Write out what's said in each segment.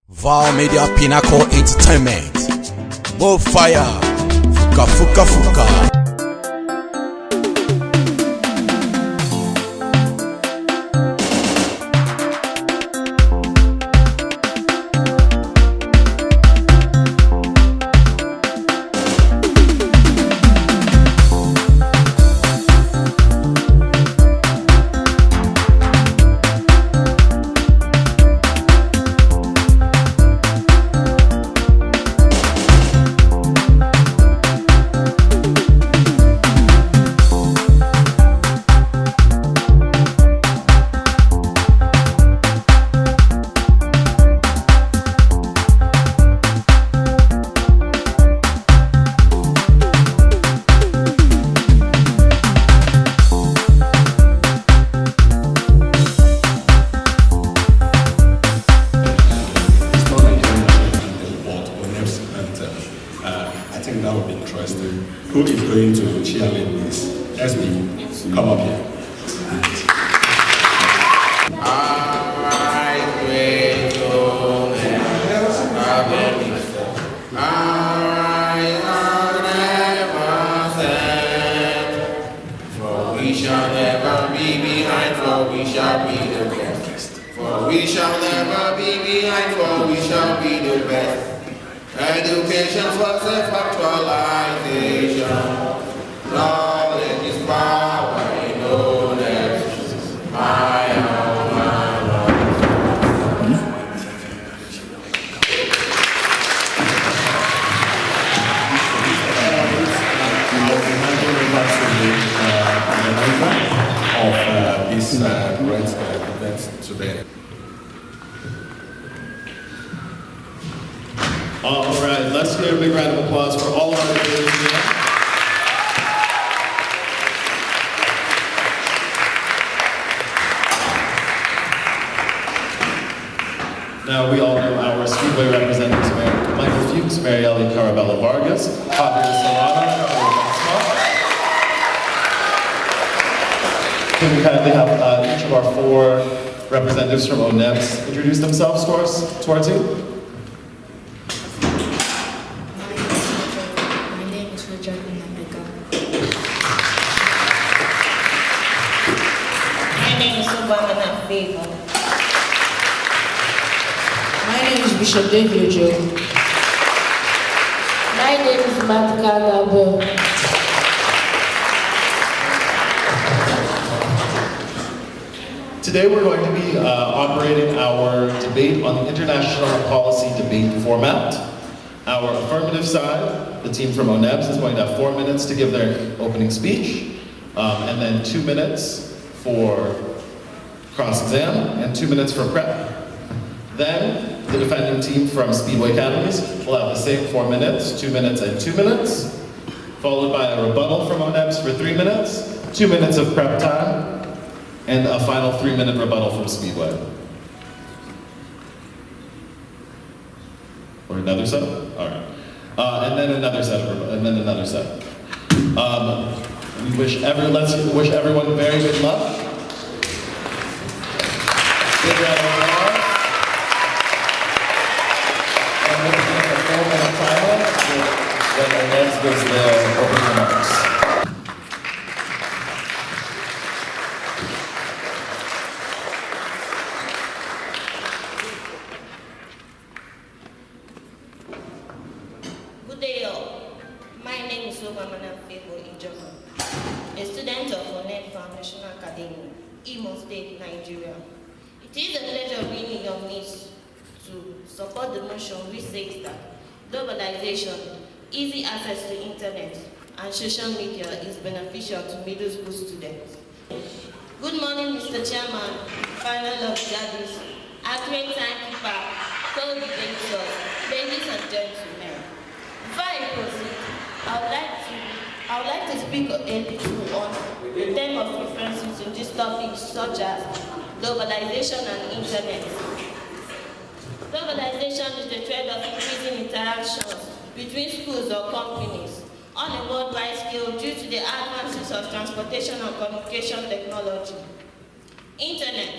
Val Media Pinnacle Entertainment. More fire. Fuka fuka fuka. I think that would be interesting. Who is going to cheerlead this? SB, come up here. We shall never be behind, for we shall be the best. For we shall never be behind, for we shall be the best. Education for self-actualization. Knowledge is power in ONEB'S. My Lord. I'll be handing over to the manager of this great event today. All right, let's give a big round of applause for all of our leaders here. Now we all know our Speedway representatives, Michael Fuchs, Marielle Carabello Vargas, Javier Solana, Can we kindly have each of our four representatives from ONEB'S introduce themselves to our team? My name is Bishop David Joe. My name is Matka Gabo. Today we're going to be operating our debate on the international policy debate format. Our affirmative side, the team from ONEB'S, is going to have 4 minutes to give their opening speech, and then 2 minutes for cross-exam, and 2 minutes for prep. Then, the defending team from Speedway Academies will have the same 4 minutes, 2 minutes, and 2 minutes, followed by a rebuttal from ONEB'S for 3 minutes, 2 minutes of prep time, and a final 3-minute rebuttal from Speedway. Or another set? All right. And then another set, and then another set. Let's wish everyone very good luck. Big round of applause. And we're going to make a 4-minute timer when ONEB'S gives their opening remarks. Good day all. My name is a student of ONEB'S Foundational Academy, Imo State, Nigeria. It is a pleasure being in your midst to support the motion which says that globalization, easy access to internet, and social media is beneficial to middle school students. Good morning, Mr. Chairman, panel of judges, accurate timekeeper, co-debaters, ladies and gentlemen. Before I proceed, I would like to speak a little on the theme of references in this topic, such as globalization and internet. Globalization is the trend of increasing interactions between schools or companies on a worldwide scale due to the advances of transportation and communication technology. Internet.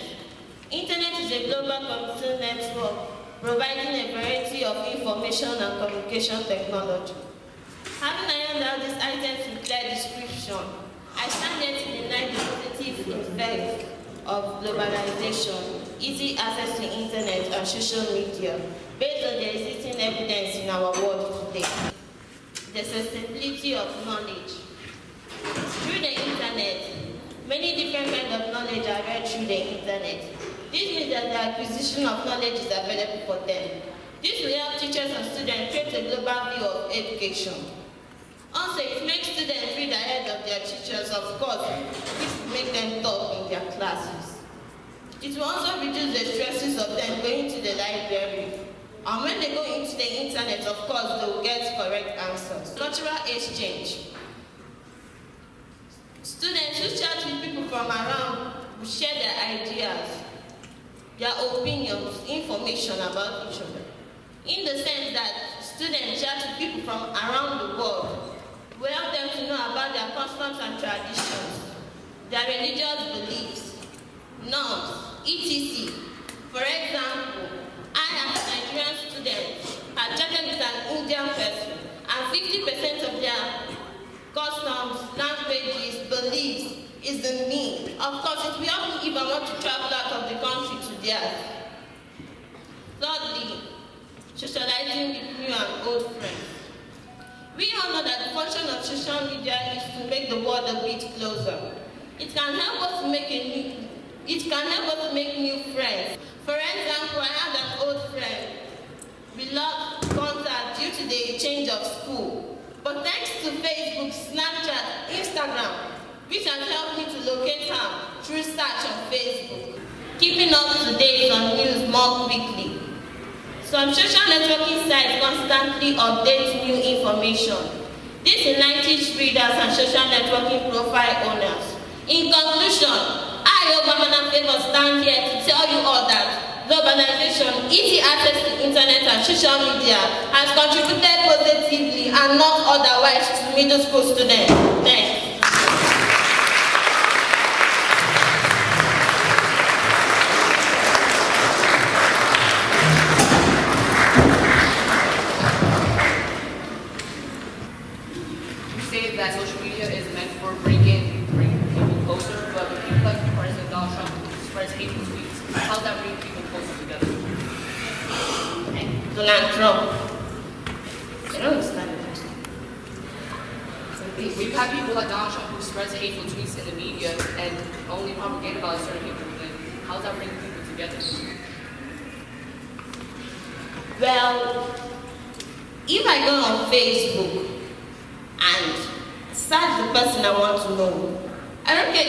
Internet is a global computer network providing a variety of information and communication technology. Having ironed out these items in clear description, I stand here to deny the positive effect of globalization, easy access to internet and social media, based on the existing evidence in our world today. The accessibility of knowledge. Through the internet, many different kinds of knowledge are read through the internet. This means that the acquisition of knowledge is available for them. This will help teachers and students create a global view of education. Also, it makes students read ahead of their teachers, of course, this will make them talk in their classes. It will also reduce the stresses of them going to the library. And when they go into the internet, of course, they will get correct answers. Cultural exchange. Students who chat with people from around will share their ideas, their opinions, information about each other. In the sense that students chat with people from around the world will help them to know about their customs and traditions, their religious beliefs, norms, etc. For example, I as a Nigerian student had chatted with an Indian person, and 50% of their customs, languages, beliefs is the me. Of course, it will help me if I want to travel out of the country to theirs. Thirdly, socializing with new and old friends. We all know that the function of social media is to make the world a bit closer. It can help us to make new friends. For example, I had an old friend. We lost contact due to the change of school. But thanks to Facebook, Snapchat, Instagram, which has helped me to locate her through search on Facebook. Keeping up to date on news more quickly. Some social networking sites constantly update new information. This enlightens readers and social networking profile owners. In conclusion, I, Obama Favor, stand here to tell you all that globalization, easy access to internet and social media has contributed positively and not otherwise to middle school students. Thanks. That social media is meant for bringing people closer, but when people like President Donald Trump spreads hateful tweets, how does that bring people closer together? Donald Trump. I don't understand it. We've had people like Donald Trump who spreads hateful tweets in the media and only propagate about certain people. Then how does that bring people together? Well, if I go on Facebook and search the person I want to know, I don't care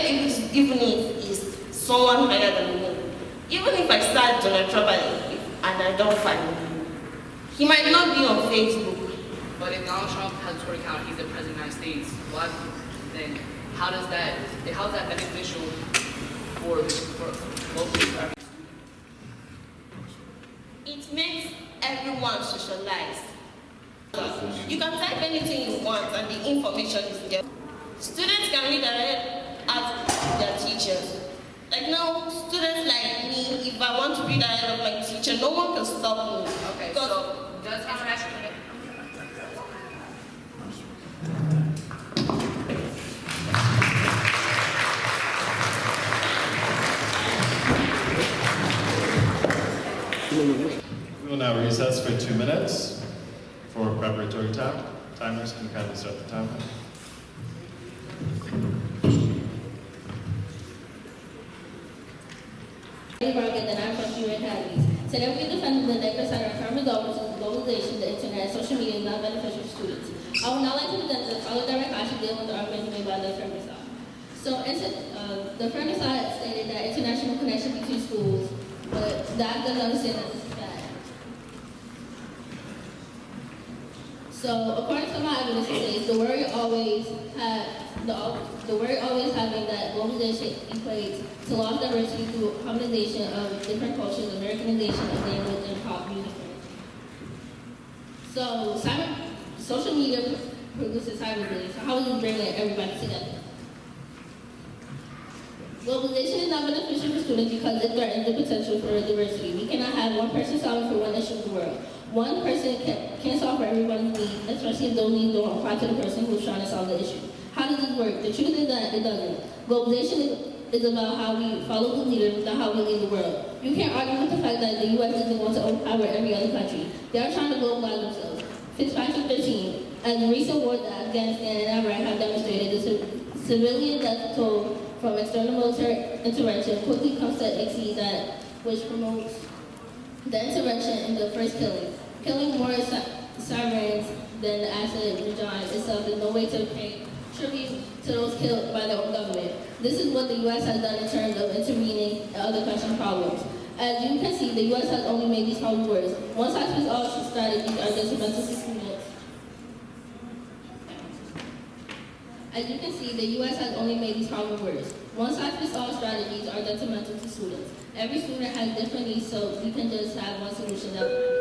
even if it's someone higher than me. Even if I search Donald Trump and I don't find him, he might not be on Facebook. But if Donald Trump has a Twitter account, he's the president of the United States. What then? How is that beneficial for local? It makes everyone socialize. You can type anything you want and the information is there. Students can read ahead of their teachers. Like now, students like me, if I want to read ahead of my teacher, no one can stop me. Okay, so does international... We will now recess for 2 minutes for preparatory time. Timers can kindly start the timer. NEWARK and the non-functional academies. Today we defend the NEWARK Center firm resolve to globalization, the internet, and social media is not beneficial to students. I would now like to present the following direct action dealing with the argument made by the firm resolve. So the firm resolve stated that international connection between schools, but that doesn't understand that this is bad. So according to my evidence, it says the worry always having that globalization equates to lost diversity through harmonization of different cultures, Americanization of language, and pop music. So social media produces cyberbullying. So how is it bringing everybody together? Globalization is not beneficial for students because it threatens the potential for diversity. We cannot have one person solving for one issue One person can't solve for everybody's needs, especially if those needs don't apply to the person who's trying to solve the issue. How does this work? The truth is that it doesn't. Globalization is about how we follow the leaders, not how we lead the world. You can't argue with the fact that the U.S. doesn't want to overpower every other country. They are trying to globalize themselves. Fitzpatrick 13, as recent wars in Afghanistan and Iraq have demonstrated, the civilian death toll from external military intervention quickly comes to exceed that which promotes the intervention in the first killing. Killing more Syrians than the Assad regime itself is no way to pay tribute to those killed by their own government. This is what the U.S. has done in terms of intervening in other countries' problems. As you can see, the U.S. has only made these problems worse. One-size-fits-all strategies are detrimental to students. As you can see, the U.S. has only made these problems worse. One-size-fits-all strategies are detrimental to students. Every student has different needs, so we can just have one solution that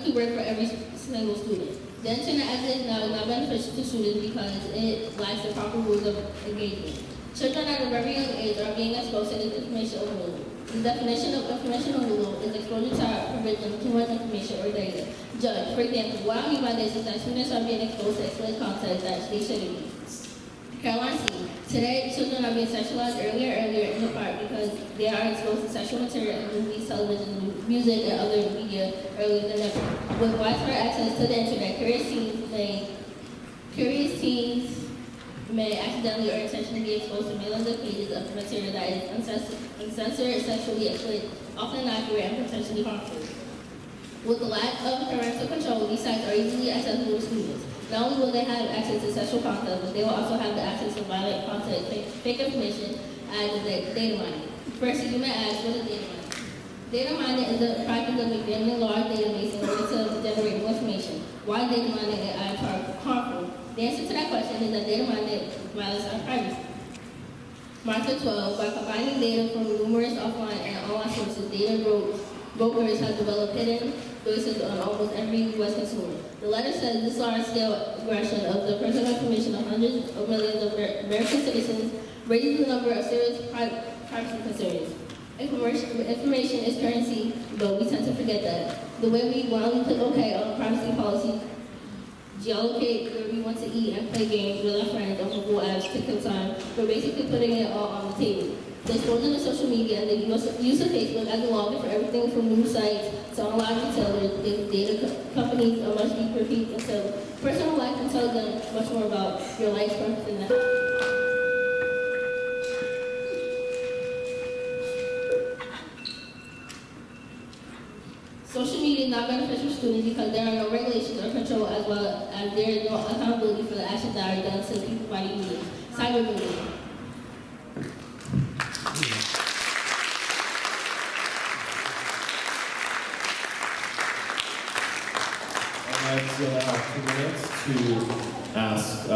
to work for every single student. The internet as it is now is not beneficial to students because it lacks the proper rules of engagement. Children at a very young age are being exposed to this information overload. The definition of information overload is exposure to our provision of too much information or data. Judge, for example, what I mean by this is that students are being exposed to explicit content that they shouldn't be. Caroline C. Today, children are being sexualized earlier and earlier in the part because they are exposed to sexual material in movies, television, music, and other media earlier than ever. With widespread access to the internet, curious teens may accidentally or intentionally be exposed to millions of pages of material that is uncensored, sexually explicit, often inaccurate, and potentially harmful. With the lack of parental control, these sites are easily accessible to students. Not only will they have access to sexual content, but they will also have the access to violent content, fake information, and data mining. First, you may ask, what is data mining? Data mining is the practice of examining a large database in order to generate more information. Why is data mining and harmful? The answer to that question is that data mining violates our privacy. Marker 12, by combining data from numerous offline and online sources, data brokers have developed hidden voices on almost every U.S. consumer. The letter says this large-scale aggression of the personal information of hundreds of millions of American citizens raises the number of serious privacy concerns. Information is currency, but we tend to forget that. The way we wildly click OK on privacy policy, geolocate where we want to eat and play games with our friends on Google apps to kill time, we're basically putting it all on the table. The explosion of social media and the use of Facebook as a login for everything from news sites to online retailers gives data companies a much deeper peek into personal life and tells them much more about your life's purpose than that. Social media is not beneficial to students because there are no regulations or control as well as there is no accountability for the actions that are done to people by the users. Cyberbullying. I'd have 2 minutes to ask to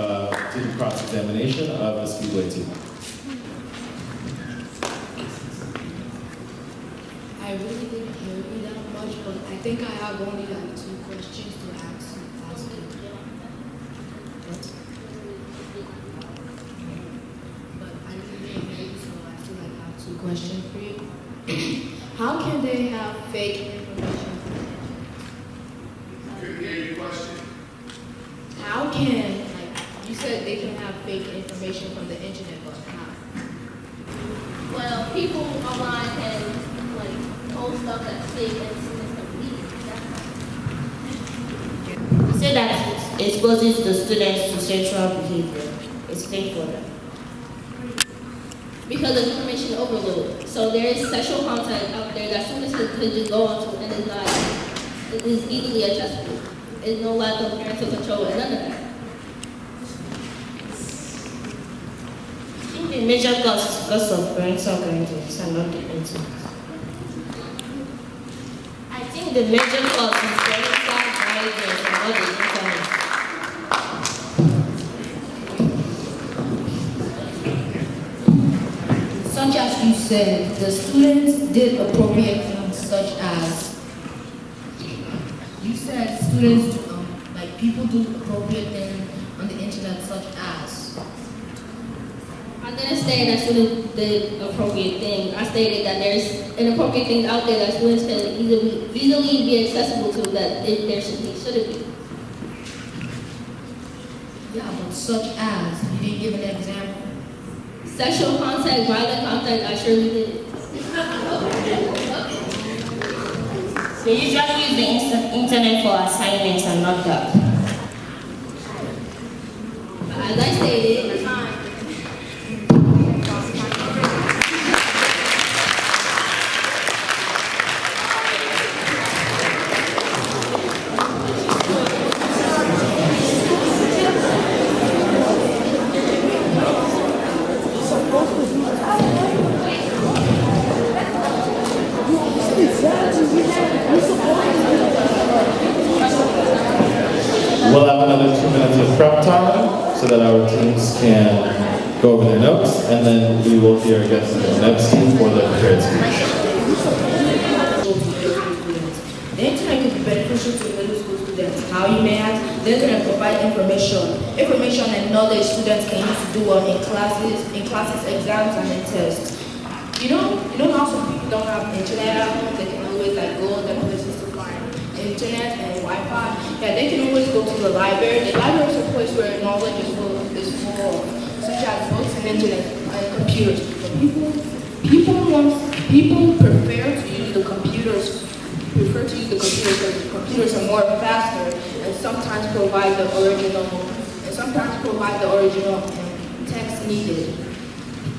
do cross-examination of the Speedway team. I really didn't hear you that much, but I think I have only like 2 questions to ask you. But I didn't hear you, so I feel like I have 2 questions for you. How can they have fake information? How can, like, you said they can have fake information from the internet, but how? Well, people online can post stuff that's fake and students can believe. You say that it exposes the students to sexual behavior. Explain for them. Because of information overload. So there is sexual content out there that students could just go onto and it is easily accessible. There's no lack of parental control and none of that. I think the major cause is because of parental guidance and not the internet. I think the major cause is parental guidance and not the internet. Such as you said, the students did appropriate things such as, you said students, like people do appropriate things on the internet such as, I didn't say that students did appropriate things. I stated that there's inappropriate things out there that students can easily be accessible to that there shouldn't be. Yeah, but such as, you didn't give an example. Sexual contact, violent contact, I surely did. They usually use the internet for assignments and not that. As I stated, We'll have another 2 minutes of prep time so that our teams can go over their notes, and then we will hear again from the ONEB'S team for their prepared speech. The internet can be beneficial to middle school students. How you may ask, the internet provide information and knowledge students can use to do well in classes, exams, and in tests. You know how some people don't have internet at home, they can always like go on their places to find internet and Wi-Fi. Yeah, they can always go to the library. The library is a place where knowledge is full of, such as books and internet and computers. But people prefer to use the computers because the computers are more faster and sometimes provide the original text needed.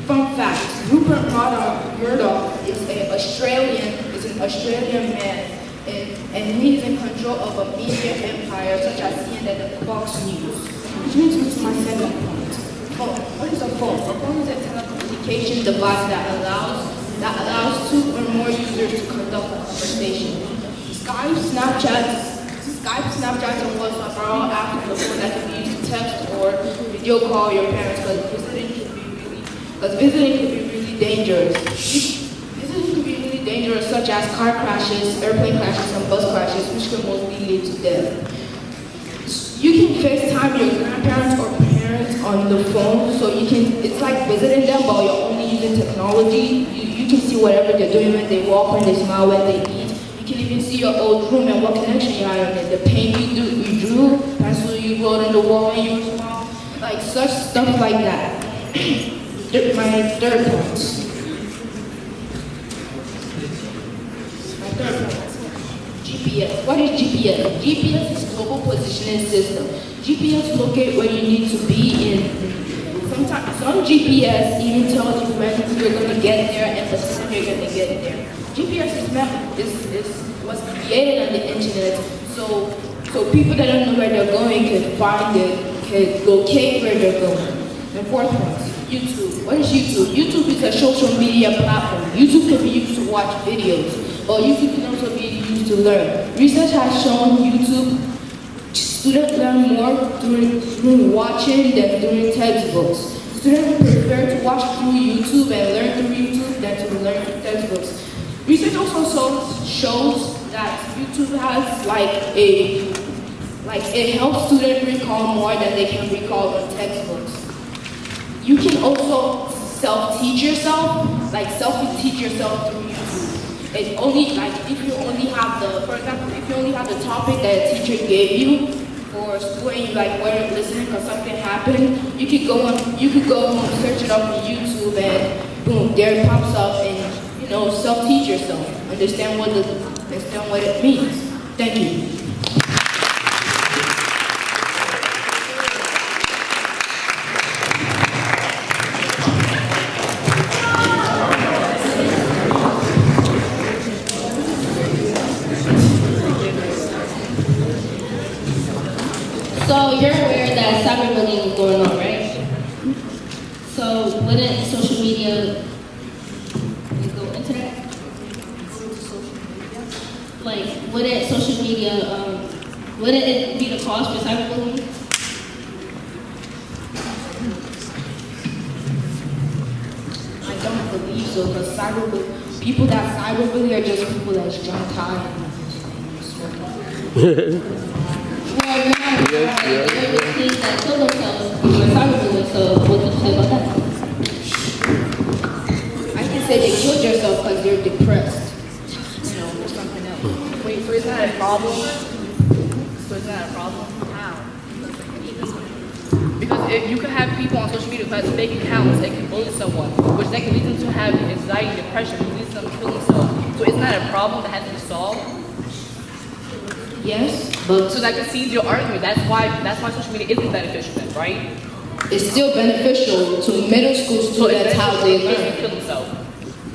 Fun fact: Rupert Murdoch is an Australian man, and he's in control of a media empire such as CNN and Fox News. Which brings me to my second point. Phone. What is a phone? A phone is a telecommunication device that allows two or more users to conduct a conversation. Skype, Snapchat, and WhatsApp are all apps on the phone that can be used to text or video call your parents because visiting can be really dangerous. Visiting can be really dangerous, such as car crashes, airplane crashes, and bus crashes, which can mostly lead to death. You can FaceTime your grandparents or parents on the phone, so it's like visiting them, but you're only using technology. You can see whatever they're doing when they walk, when they smile, when they eat. You can even see your old room and what connection you had on it. The paint you drew, pencil you wrote on the wall when you were small, like such stuff like that. My third point. GPS. What is GPS? GPS is global positioning system. GPS locate where you need to be in. Sometimes some GPS even tells you when you're going to get there and the time you're going to get there. GPS was created on the internet, so people that don't know where they're going can find it, can locate where they're going. The fourth point. YouTube. What is YouTube? YouTube is a social media platform. YouTube can be used to watch videos, but YouTube can also be used to learn. Research has shown students learn more through watching than through textbooks. Students prefer to watch through YouTube and learn through YouTube than to learn through textbooks. Research also shows that YouTube has it helps students recall more than they can recall on textbooks. You can also self-teach yourself, self-teach yourself through YouTube. It's only if you only have the topic that a teacher gave you for school and you weren't listening because something happened, you could go and search it up on YouTube and boom, there it pops up and self-teach yourself. Understand what it means. Thank you. so you're aware that cyberbullying is going on, right? So wouldn't social media wouldn't social media, wouldn't it be the cause for cyberbullying? I don't believe so, because people that cyberbully are just people that's drunk high. Well, there are kids that kill themselves for cyberbullying, so what do you say about that? say they killed themselves because they're depressed. You know, or something else. Wait, so is that a problem? So is that a problem? How? Because if you can have people on social media who make accounts and can bully someone, which then can lead them to have anxiety, depression, which leads them to kill themselves. So isn't that a problem that has to be solved? Yes, but So that concedes your argument. That's why social media isn't beneficial then, right? it's still beneficial to middle school students how they Kids learn. kill themselves.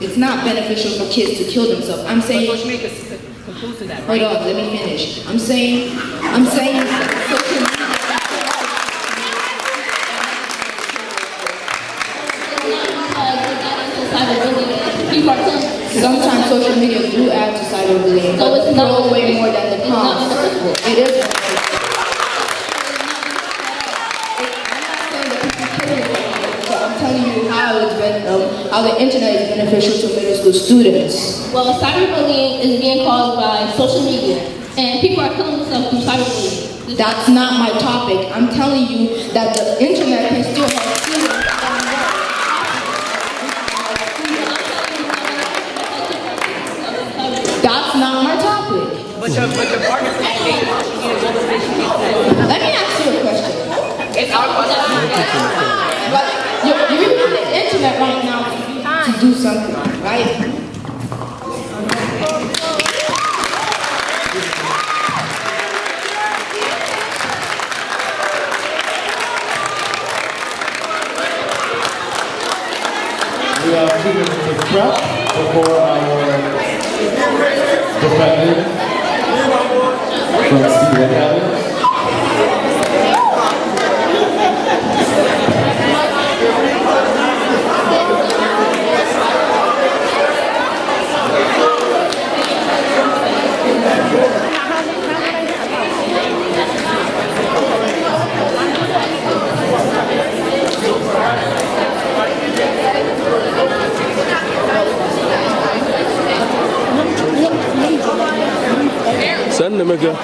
It's not beneficial for kids to kill themselves. I'm But saying, social media concludes to that, hold right? on, let me finish. I'm saying social media. Sometimes social media do add to cyberbullying, So but it's not throw away more than the cons. It is. So I'm telling you how the internet is beneficial to middle school students. Well, cyberbullying is being caused by social media, and people are killing themselves through cyberbullying. That's not my topic. I'm telling you that the internet can still help students. That's not my topic. But your partner is saying social media globalization internet. Let me ask you a question. It's our question. But you're using the internet right now to do something, right? We have 2 minutes of prep before our defendant from Speedway Academy. Sandemaker,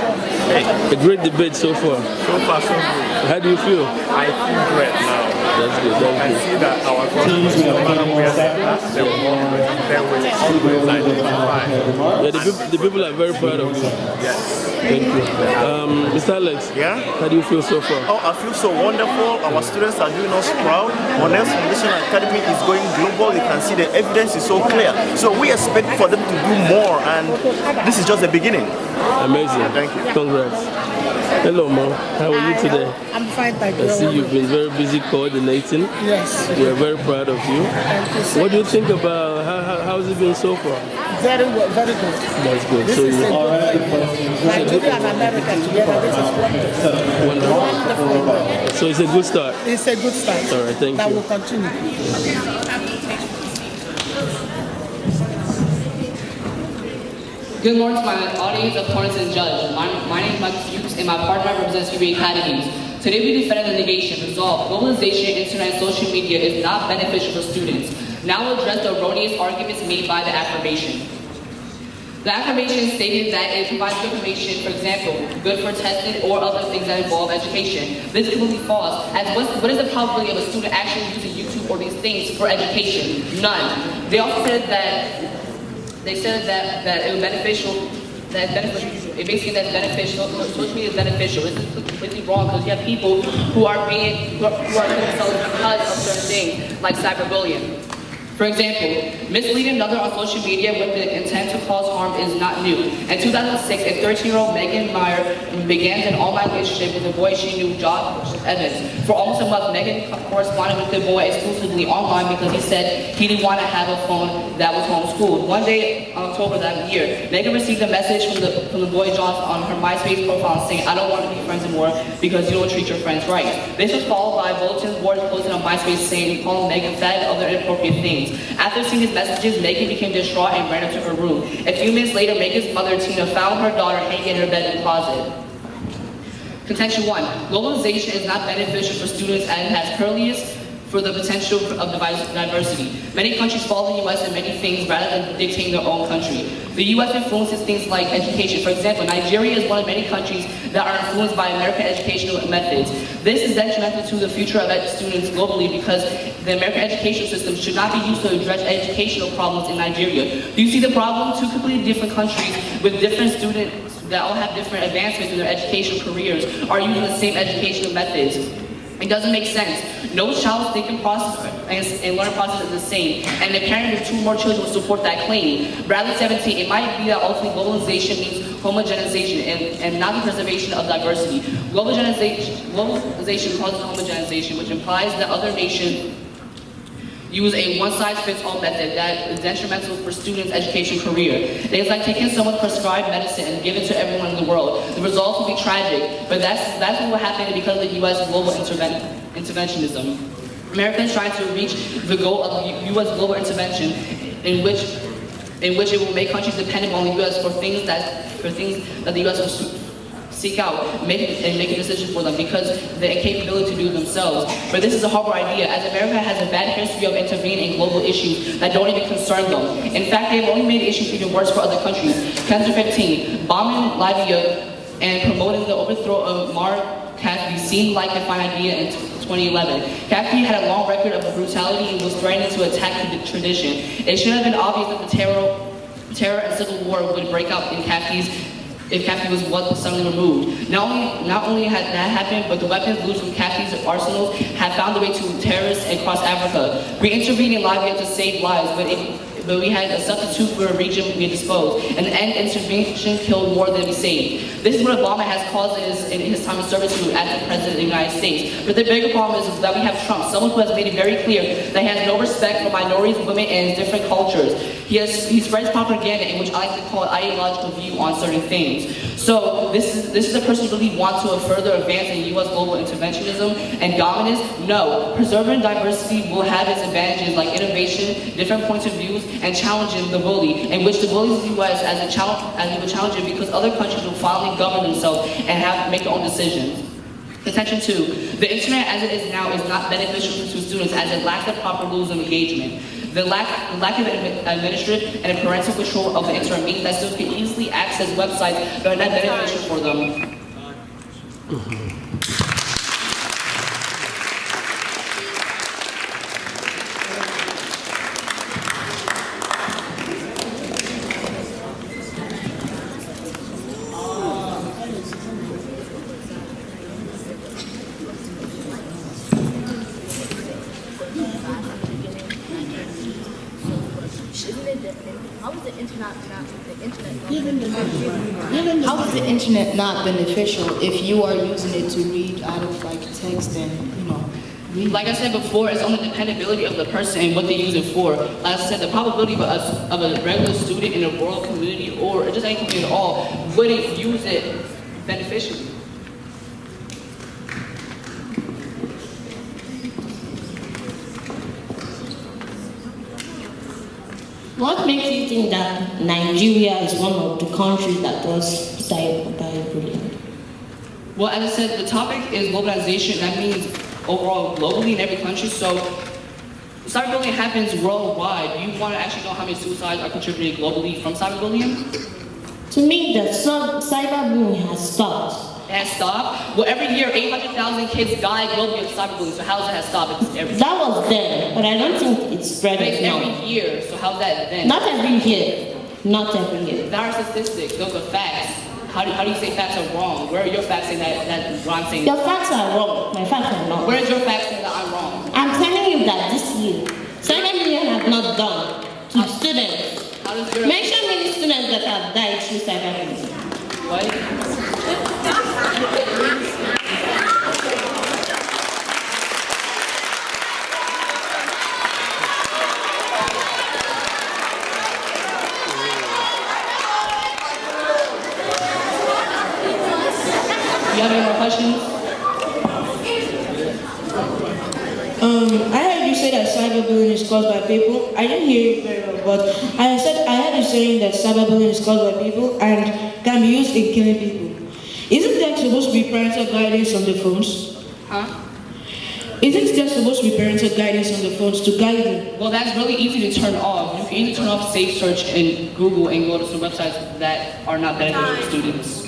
a great debate so far. So far, so good. How do you feel? I feel great now. That's good, I that's good. see that our Teams, we have 20 more seconds. they will always identify. Yeah, the people are very proud of you. Yes. Thank you. Mr. Alex, Yeah? how do you feel so far? Oh, I feel so wonderful. Our students are doing us proud. ONEB'S Academy is going global. You can see the evidence is so clear. So we expect for them to do more, and this is just the beginning. Amazing. Thank you. Congrats. Hello, Mom. How are you today? I'm fine, thank you. I see you've been very busy coordinating. Yes. We are very proud of you. Thank you so What do you think about how's it been so far? Very well, very good. That's good. This So is you a good Nigeria and America together. This is wonderful. Wonderful. So it's a good start. It's a good start. All right, thank that you. will continue. Good morning to my audience, opponents, and judge. My name is Mike Fuchs, and my partner represents SPEEDWAY Academies. Today we defended the negation, resolve, globalization, internet, and social media is not beneficial for students. Now we'll address the erroneous arguments made by the affirmation. The affirmation stated that it provides good information, for example, good for testing or other things that involve education. This is completely false, as what is the probability of a student actually using YouTube or these things for education? None. They also said that it was beneficial. It basically that's beneficial. Social media is beneficial. This is completely wrong because you have people who are killing themselves because of certain things like cyberbullying. For example, misleading another on social media with the intent to cause harm is not new. In 2006, a 13-year-old Megan Meyer began an online relationship with a boy she knew, Josh Evans. For almost a month, Megan corresponded with the boy exclusively online because he said he didn't want to have a phone that was homeschooled. One day, in October that year, Megan received a message from the boy Josh on her MySpace profile saying, "I don't want to be friends anymore because you don't treat your friends right." This was followed by bulletin boards posted on MySpace saying, calling Megan fat and other inappropriate things. After seeing his messages, Megan became distraught and ran into her room. A few minutes later, Megan's mother, Tina, found her daughter hanging in her bedroom closet. Contention 1. Globalization is not beneficial for students and has perilous for the potential of diversity. Many countries follow the U.S. in many things rather than dictating their own country. The U.S. influences things like education. For example, Nigeria is one of many countries that are influenced by American educational methods. This is detrimental to the future of students globally because the American education system should not be used to address educational problems in Nigeria. Do you see the problem? Two completely different countries with different students that all have different advancements in their educational careers are using the same educational methods. It doesn't make sense. No child's thinking process and learning process is the same, and the parent with 2 more children will support that claim. Bradley 17, it might be that ultimately globalization means homogenization and not the preservation of diversity. Globalization causes homogenization, which implies that other nations use a one-size-fits-all method that is detrimental for students' education career. It is like taking someone's prescribed medicine and giving it to everyone in the world. The results will be tragic, but that's what will happen because of the U.S. global interventionism. America is trying to reach the goal of U.S. global intervention, in which it will make countries dependent on the U.S. for things that the U.S. will seek out, make a decision for them because they're incapability to do it themselves. But this is a horrible idea, as America has a bad history of intervening in global issues that don't even concern them. In fact, they've only made issues even worse for other countries. Cancer 15, bombing Libya and promoting the overthrow of Muammar Gaddafi seemed like a fine idea in 2011. Gaddafi had a long record of brutality and was threatening to attack the tradition. It should have been obvious that the terror and civil war would break out if Gaddafi was suddenly removed. Not only had that happened, but the weapons loosed from Gaddafi's arsenals had found their way to terrorists across Africa. We intervened in Libya to save lives, but we had a substitute for a region we had disposed. And the end intervention killed more than we saved. This is what Obama has caused in his time of servitude as the President of the United States. But the bigger problem is that we have Trump, someone who has made it very clear that he has no respect for minorities, women, and different cultures. He spreads propaganda in which I like to call ideological view on certain things. So this is a person who really wants to further advance in U.S. global interventionism and dominance. No, preserving diversity will have its advantages like innovation, different points of views, and challenging the bully, in which the bully is the U.S. as he will challenge it because other countries will finally govern themselves and make their own decisions. Attention 2, the internet as it is now is not beneficial to students as it lacks the proper rules of engagement. The lack of administrative and parental control of the internet means that students can easily access websites that are not beneficial for them. How is the internet not beneficial if you are using it to read out of like text and read? Like I said before, it's on the dependability of the person and what they use it for. Like I said, the probability of a regular student in a rural community or just any community at all wouldn't use it beneficially. What makes you think that Nigeria is one of the countries that does cyberbullying? Well, as I said, the topic is globalization. That means overall globally in every country. So cyberbullying happens worldwide. Do you want to actually know how many suicides are contributed globally from cyberbullying? To me, the cyberbullying has stopped. It has stopped? Well, every year 800,000 kids die globally of cyberbullying. So how does that stop? That was then, but I don't think it's spread now. Every year. So how's that then? Not every year. Not every year. That are statistics. Those are facts. How do you say facts are wrong? Where are your facts saying that what I'm saying? Your facts are wrong. My facts are wrong. Where is your facts saying that I'm wrong? I'm telling you that this year, cyberbullying has not done to students. Mention many students that have died through cyberbullying. What? You have any more questions? I heard you say that cyberbullying is caused by people. I didn't hear you very well, but I heard you saying that cyberbullying is caused by people and can be used in killing people. Isn't there supposed to be parental guidance on the phones? Huh? Isn't there supposed to be parental guidance on the phones to guide them? Well, that's really easy to turn off. You can easily turn off safe search in Google and go to some websites that are not beneficial to students.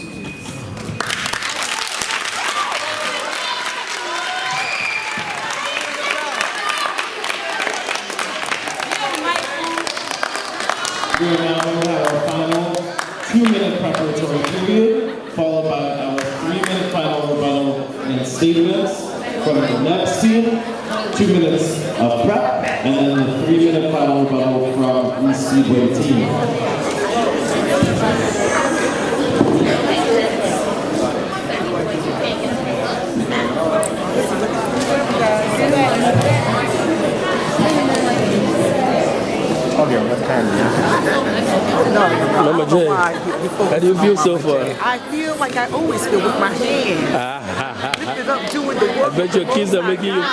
We will now have our final 2-minute preparatory period, followed by our 3-minute final rebuttal and statements from the ONEB'S team, 2 minutes of prep, and then the 3-minute final rebuttal from the Speedway team. Mama Jane, how do you feel so far? I feel like I always feel with my hand. Lifted up doing the work. I bet your kids are making you,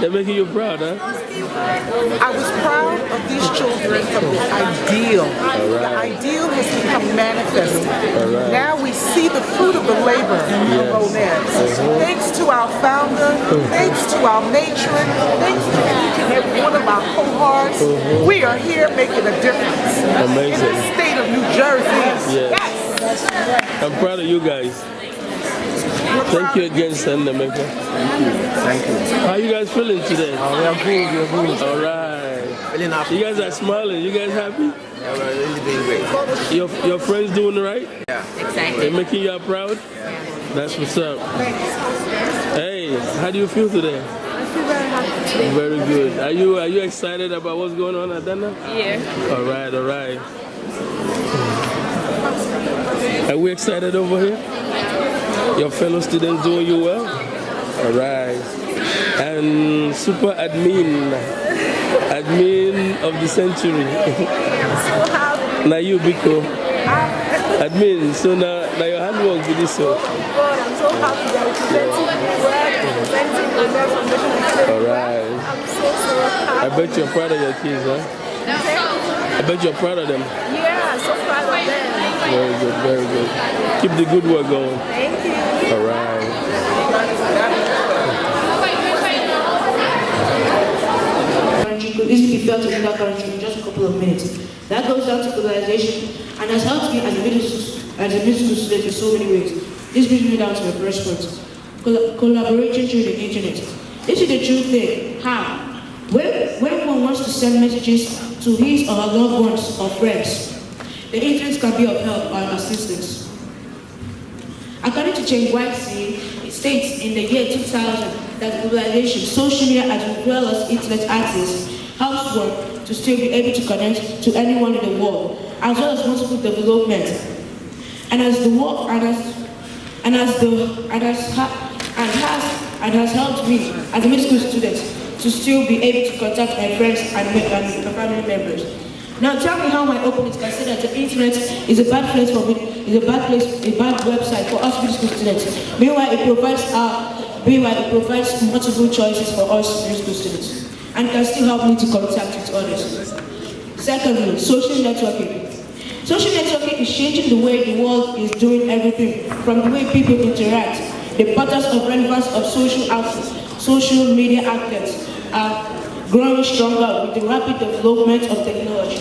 they're making you proud, huh? I was proud of these children from the ideal. The ideal has become manifested. Now we see the fruit of the labor of ONEB'S. Thanks to our founder, thanks to our matron, thanks to each and every one of our cohorts, we are here making a difference. Amazing. In the state of New Jersey. Yes. I'm proud of you guys. Thank you again, Senator Maker. Thank you. Thank you. How you guys feeling today? Oh, we are good. We are good. All right. Feeling happy. You guys are smiling. You guys happy? Yeah, we're really doing great. Your friends doing it right? Yeah. Exactly. They're making you proud? Yeah. That's what's up. Hey, how do you feel today? I feel very happy. Very good. Are you excited about what's going on at Dana? Yeah. All right, all right. Are we excited over here? Your fellow students doing you well? All right. And super admin of the century. Now you, Biko. Admin, so now your handwork with this. God, I'm so happy that representing ONEB'S Foundation. All right. I'm so happy. I bet you're proud of your kids, huh? I bet you're proud of them. Yeah, so proud of them. Very good, very good. Keep the good work going. Thank you. All right. Could easily be felt in that country in just a couple of minutes. That goes down to globalization and has helped me as a middle school student in so many ways. This brings me down to my first point. Collaboration through the internet. This is the true thing. How? When one wants to send messages to his or her loved ones or friends, the internet can be of help or assistance. According to Chen Guangxi, it states in the year 2000 that globalization, social media as well as internet access, helps one to still be able to connect to anyone in the world, as well as multiple development. And has helped me as a middle school student to still be able to contact my friends and my family members. Now tell me how my opponents consider that the internet is a bad place for me, a bad website for us middle school students. Meanwhile, it provides multiple choices for us middle school students and can still help me to contact with others. Secondly, social networking. Social networking is changing the way the world is doing everything, from the way people interact. The patterns of relevance of social media outlets are growing stronger with the rapid development of technology.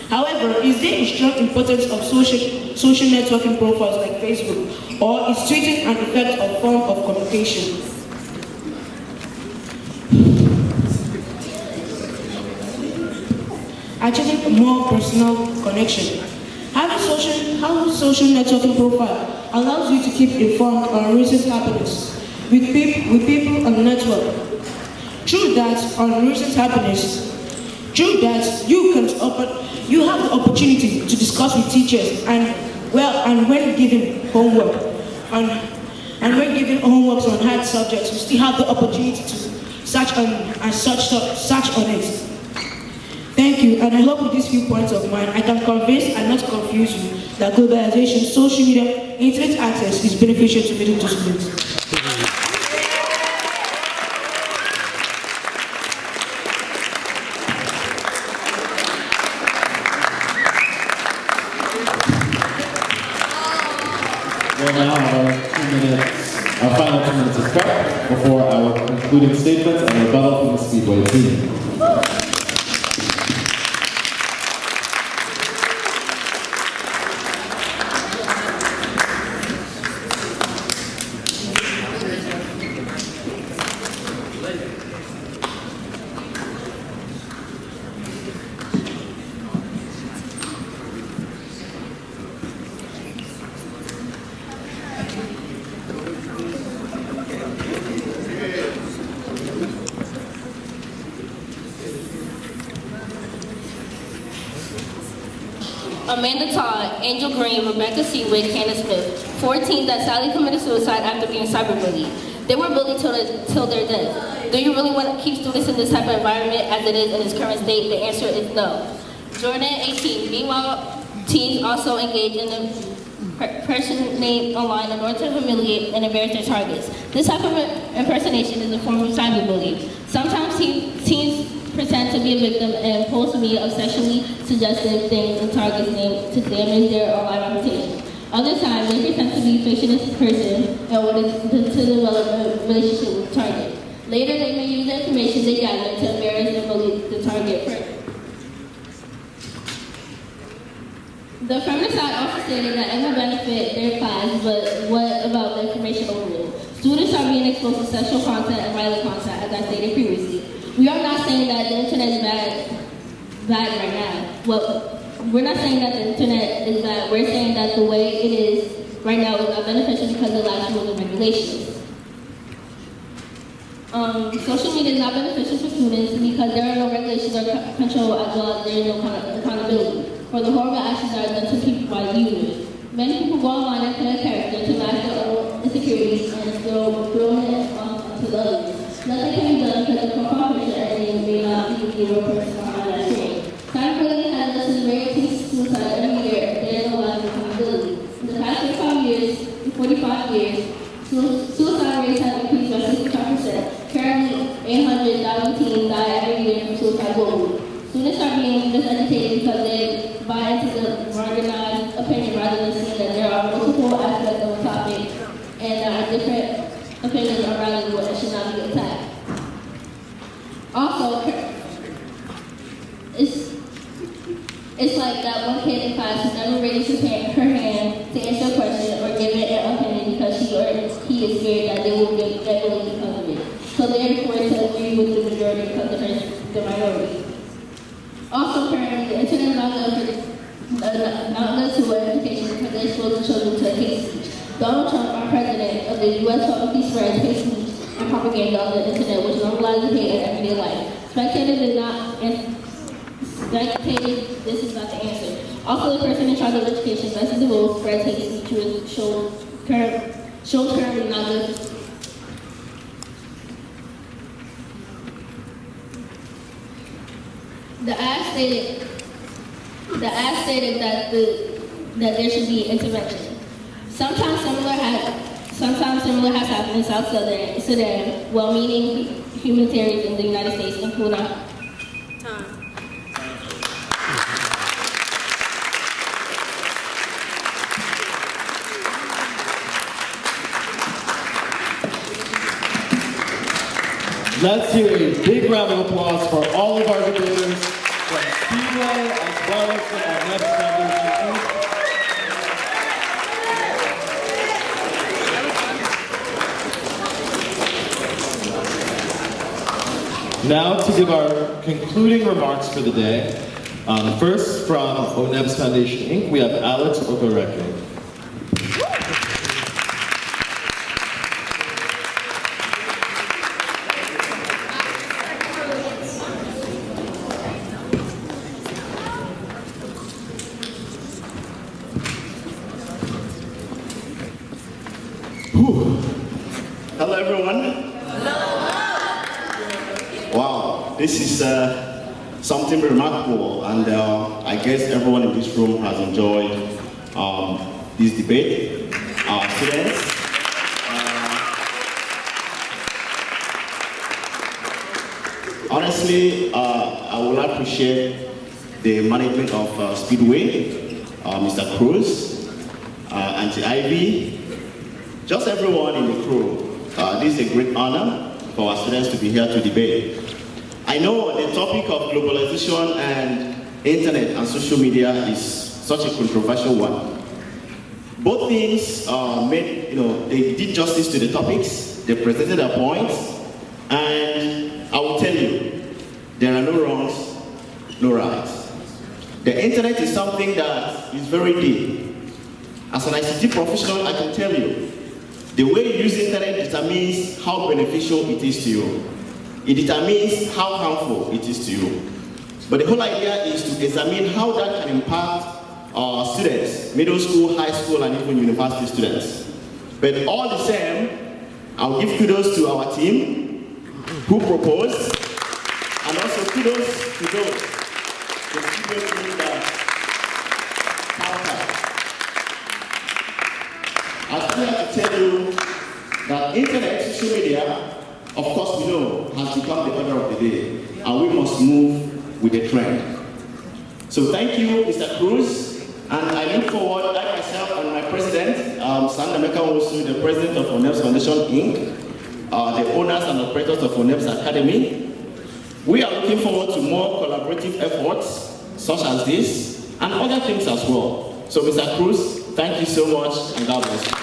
However, is there a strong importance of social networking profiles like Facebook, or is tweeting an effective form of communication? Achieving a more personal connection. Having social networking profile allows you to keep informed on recent happenings with people on the network. Through that, you have the opportunity to discuss with teachers and when giving homework on hard subjects, you still have the opportunity to search on it. Thank you, and I hope with these few points of mine, I can convince and not confuse you that globalization, social media, internet access is beneficial to middle school students. We'll now have our 2 minutes Our final 2 minutes of prep before our concluding statements and rebuttal from the Speedway team. Amanda Todd, Angel Green, Rebecca Seawick, Hannah Smith, 14 that sadly committed suicide after being cyberbullied. They were bullied till their death. Do you really want to keep students in this type of environment as it is in its current state? The answer is no. Jordan, 18. Meanwhile, teens also engage in the impersonate online in order to humiliate and embarrass their targets. This type of impersonation is a form of cyberbullying. Sometimes teens pretend to be a victim and post media of sexually suggestive things and targets named to damage their online reputation. Other times, they pretend to be a fictitious person in order to develop a relationship with the target. Later, they may use the information they gather to embarrass and bully the target further. The feminist side also stated that it will benefit their class, but what about the information overload? Students are being exposed to sexual content and violent content, as I stated previously. We are not saying that the internet is bad right now. Well, we're not saying that the internet is bad. We're saying that the way it is right now is not beneficial because it lacks rules and regulations. Social media is not beneficial for students because there are no regulations or control as well as there is no accountability for the horrible actions that are done to people by users. Many people go online and play a character to mask their own insecurities and throw it onto others. Nothing can be done because the profile picture and may not be the real person behind that screen. Cyberbullying has led to rare cases of suicide every year. There is no lack of accountability. In the past 45 years, suicide rates have increased by 65%. Currently, 800,000 teens die every year from suicide globally. Students are being miseducated because they buy into the marginalized opinion rather than seeing that there are multiple aspects of a topic and there are different opinions are valuable and should not be attacked. Also, it's like that one kid in class who never raises her hand to answer a question or give it an opinion because she or he is scared that they will get bullied because of it. So they're forced to agree with the majority because of the minority. Also, currently, the internet is not good to education because they expose children to hate speech. Donald Trump, our president of the U.S. publicly spreads hate speech and propaganda on the internet, which normalizes hate in everyday life. Spectators did not spectators, this is not the answer. Also, the person in charge of education, Bessie DeVos, spreads hate speech, which shows currently not good. The ad stated that there should be intervention. Sometimes similar has happened in South Sudan, well-meaning humanitarians in the United States, including Let's hear a big round of applause for all of our debaters from Speedway as well as from ONEB'S Foundation Inc. Now to give our concluding remarks for the day. First from ONEB'S Foundation Inc., we have Alex OWERRI. Hello, everyone. Wow, this is something remarkable, and I guess everyone in this room has enjoyed this debate. Students, honestly, I would appreciate the management of Speedway, Mr. Cruz, Auntie Ivy, just everyone in the crew, this is a great honor for our students to be here to debate. I know the topic of globalization and internet and social media is such a controversial one. Both things they did justice to the topics, they presented their points, and I will tell you, there are no wrongs, no rights. The internet is something that is very deep. As an ICT professional, I can tell you, the way you use internet determines how beneficial it is to you. It determines how harmful it is to you. But the whole idea is to examine how that can impact students, middle school, high school, and even university students. But all the same, I'll give kudos to our team who proposed, and also kudos to those who seriously counter. I'm here to tell you that internet, social media, of course we know, has become the order of the day, and we must move with the trend. So thank you, Mr. Cruz, and I look forward, like myself and my president, Sandameka Osu, the president of ONEB'S Foundation, Inc., the owners and operators of ONEB'S Academy. We are looking forward to more collaborative efforts, such as this, and other things as well. So Mr. Cruz, thank you so much, and God bless you.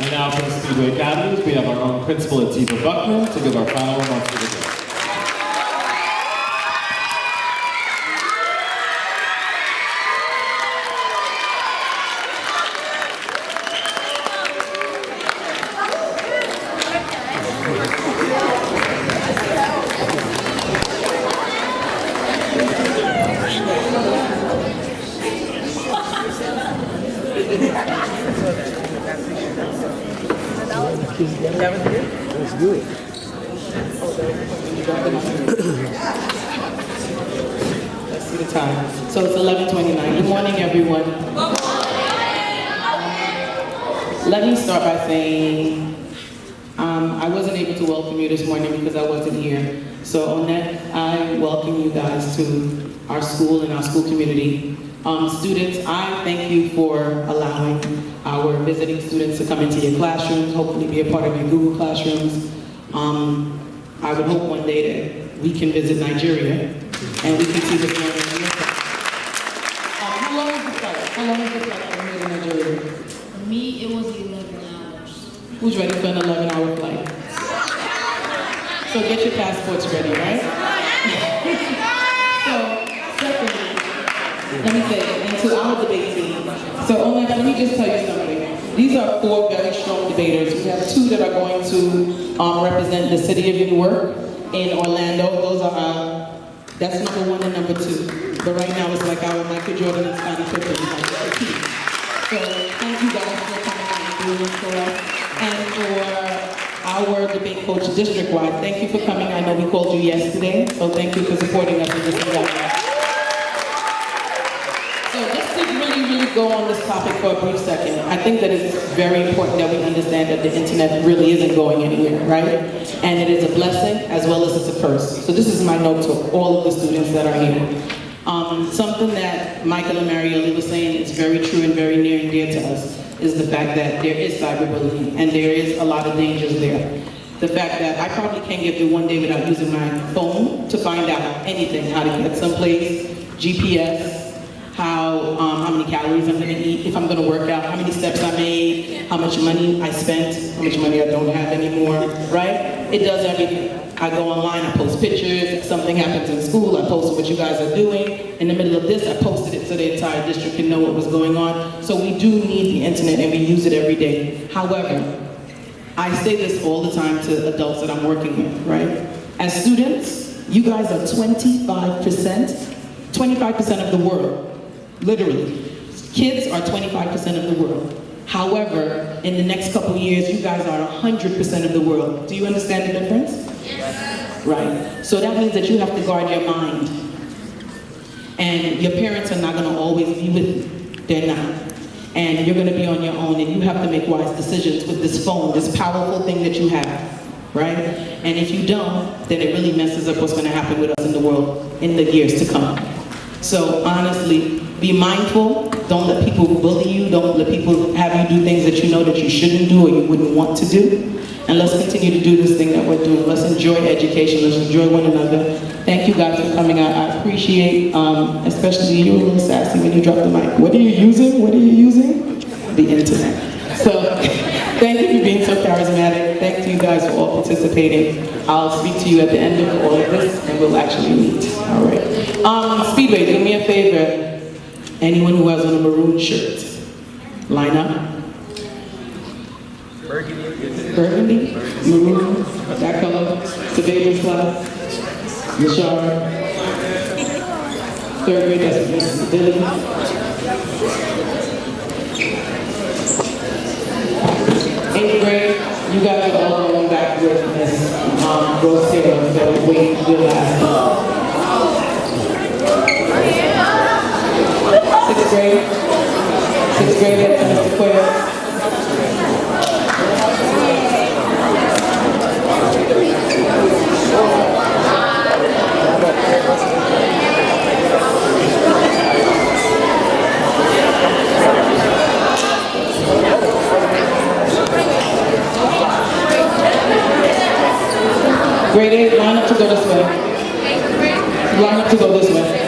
And now from Speedway Academy, we have our own principal, Atiba Buckman, to give our final remarks for the day. That's good. Let's see the time. So it's 11:29. Good morning, everyone. Let me start by saying I wasn't able to welcome you this morning because I wasn't here. So on that, I welcome you guys to our school and our school community. Students, I thank you for allowing our visiting students to come into your classrooms, hopefully be a part of your Google Classrooms. I would hope one day that we can visit Nigeria and we can see what's going on in America. How long is the flight? How long is the flight from here to Nigeria? For me, it was 11 hours. Who's ready for an 11-hour flight? So get your passports ready, right? So, secondly, let me say, into our debate team. So, let me just tell you something. These are 4 very strong debaters. We have 2 that are going to represent the city of Newark in Orlando. Those are that's number 1 and number 2. But right now it's like our Michael Jordan and Scottie Pippen. So thank you guys for coming out and doing this for us. And for our debate coach district-wide, thank you for coming. I know we called you yesterday, so thank you for supporting us in this event. Go on this topic for a brief second. I think that it's very important that we understand that the internet really isn't going anywhere, right? And it is a blessing as well as it's a curse. So this is my note to all of the students that are here. Something that Michael and Marielle was saying is very true and very near and dear to us is the fact that there is cyberbullying and there is a lot of dangers there. The fact that I probably can't get through one day without using my phone to find out anything, how to get someplace, GPS, how many calories I'm gonna eat, if I'm gonna work out, how many steps I made, how much money I spent, how much money I don't have anymore, right? It does everything. I go online, I post pictures, if something happens in school, I post what you guys are doing. In the middle of this, I posted it so the entire district can know what was going on. So we do need the internet and we use it every day. However, I say this all the time to adults that I'm working with, right? As students, you guys are 25% of the world. Literally. Kids are 25% of the world. However, in the next couple years, you guys are 100% of the world. Do you understand the difference? Yes. Right. So that means that you have to guard your mind. And your parents are not going to always be with you. They're not. And you're going to be on your own, and you have to make wise decisions with this phone, this powerful thing that you have. Right? And if you don't, then it really messes up what's going to happen with us in the world. in the years to come. So honestly, be mindful. Don't let people bully you. Don't let people have you do things that you know that you shouldn't do or you wouldn't want to do. And let's continue to do this thing that we're doing. Let's enjoy education. Let's enjoy one another. Thank you guys for coming out. I appreciate, especially you were a little sassy when you dropped the mic. What are you using? What are you using? The internet. So thank you for being so charismatic. Thank you guys for all participating. I'll speak to you at the end of all of this and we'll actually meet. All right. Speedway, do me a favor. Anyone who has on a maroon shirt, line up. Burgundy, maroon, that color, Sebastian's class, Michelle, third grade, that's Mrs. Billy. Eighth grade, you guys are all going back with Miss Rose Taylor, so wait until last. Sixth grade, that's Mr. Quayle. Grade 8, line up to go this way. Line up to go this way.